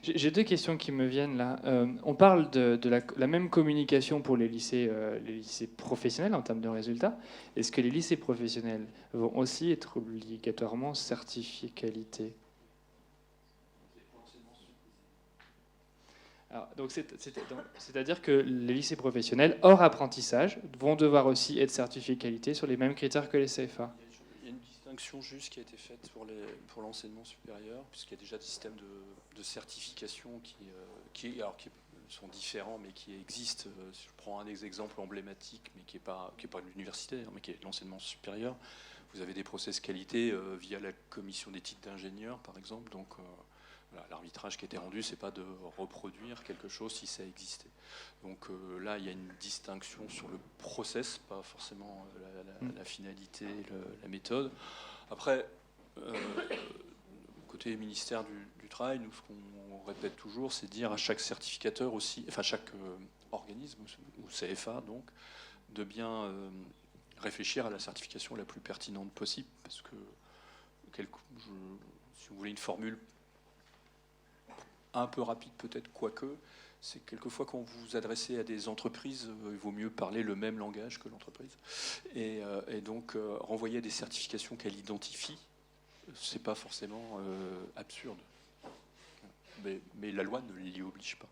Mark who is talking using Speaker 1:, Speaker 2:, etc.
Speaker 1: J'ai deux questions qui me viennent là. On parle de la même communication pour les lycées professionnels en termes de résultats. Est-ce que les lycées professionnels vont aussi être obligatoirement certifiés qualité? Alors, donc c'est-à-dire que les lycées professionnels, hors apprentissage, vont devoir aussi être certifiés qualité sur les mêmes critères que les CFA.
Speaker 2: Il y a une distinction juste qui a été faite pour l'enseignement supérieur, puisqu'il y a déjà des systèmes de certification qui sont différents, mais qui existent. Si je prends un exemples emblématique, mais qui n'est pas l'université, mais qui est l'enseignement supérieur. Vous avez des process qualité via la commission d'éthique d'ingénieurs, par exemple. Donc, voilà, l'arbitrage qui a été rendu, c'est pas de reproduire quelque chose si ça existait. Donc là, il y a une distinction sur le process, pas forcément la finalité, la méthode. Après, côté ministère du Travail, nous, ce qu'on répète toujours, c'est dire à chaque certificateur aussi, enfin chaque organisme, ou CFA donc, de bien réfléchir à la certification la plus pertinente possible, parce que si vous voulez une formule un peu rapide peut-être, quoique, c'est quelquefois quand vous vous adressez à des entreprises, il vaut mieux parler le même langage que l'entreprise. Et donc, renvoyer à des certifications qu'elle identifie, c'est pas forcément absurde. Mais la loi ne l'y oblige pas.